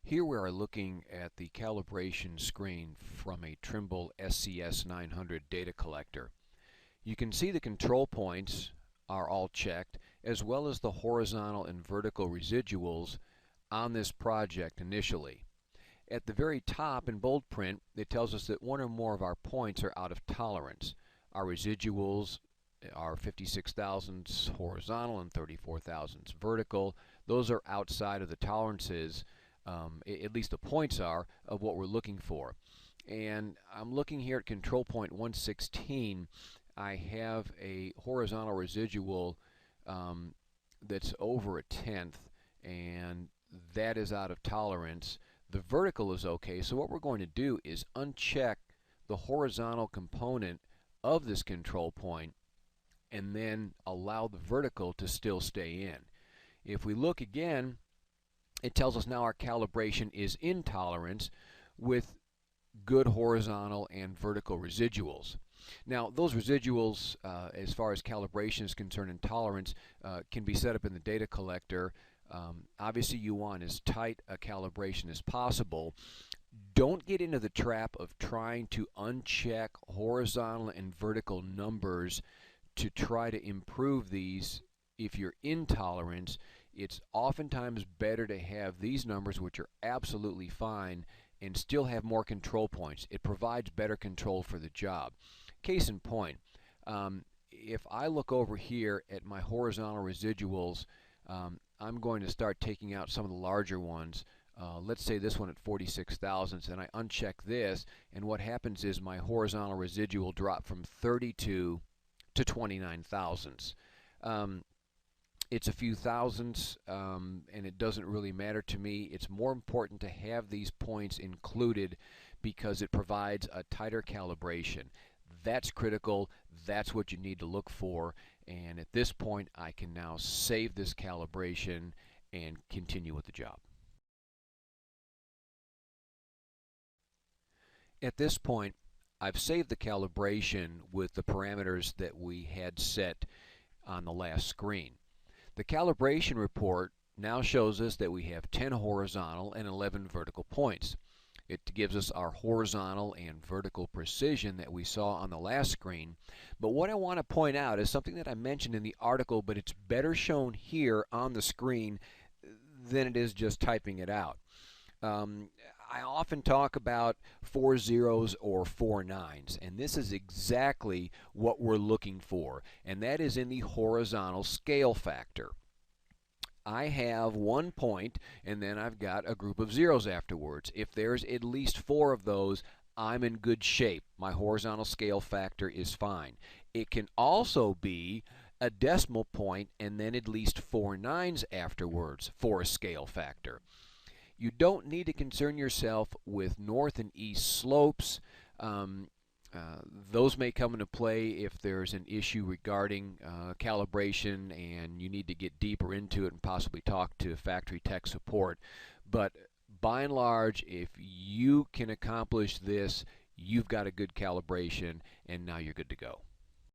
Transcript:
Here we are looking at the calibration screen from a Trimble SCS 900 data collector. You can see the control points are all checked, as well as the horizontal and vertical residuals on this project initially. At the very top in bold print, it tells us that one or more of our points are out of tolerance. Our residuals are 56 thousandths horizontal and 34 thousandths vertical. Those are outside of the tolerances, at least the points are, of what we're looking for. And I'm looking here at control point 116. I have a horizontal residual that's over a tenth, and that is out of tolerance. The vertical is okay, so what we're going to do is uncheck the horizontal component of this control point and then allow the vertical to still stay in. If we look again, it tells us now our calibration is in tolerance with good horizontal and vertical residuals. Now, those residuals, as far as calibration is concerned and tolerance, can be set up in the data collector. Obviously, you want as tight a calibration as possible. Don't get into the trap of trying to uncheck horizontal and vertical numbers to try to improve these. If you're in tolerance, it's oftentimes better to have these numbers, which are absolutely fine, and still have more control points. It provides better control for the job. Case in point, if I look over here at my horizontal residuals, I'm going to start taking out some of the larger ones. Let's say this one at 46 thousandths, and I uncheck this, and what happens is my horizontal residual drop from 32 to 29 thousandths. It's a few thousandths, and it doesn't really matter to me. It's more important to have these points included because it provides a tighter calibration. That's critical. That's what you need to look for. And at this point, I can now save this calibration and continue with the job. At this point, I've saved the calibration with the parameters that we had set on the last screen. The calibration report now shows us that we have 10 horizontal and 11 vertical points. It gives us our horizontal and vertical precision that we saw on the last screen. But what I want to point out is something that I mentioned in the article, but it's better shown here on the screen than it is just typing it out. I often talk about 4 zeros or 4 nines, and this is exactly what we're looking for, and that is in the horizontal scale factor. I have 1 point, and then I've got a group of zeros afterwards. If there's at least 4 of those, I'm in good shape. My horizontal scale factor is fine. It can also be a decimal point and then at least 4 nines afterwards for a scale factor. You don't need to concern yourself with north and east slopes. Those may come into play if there's an issue regarding calibration and you need to get deeper into it and possibly talk to factory tech support. But by and large, if you can accomplish this, you've got a good calibration and now you're good to go.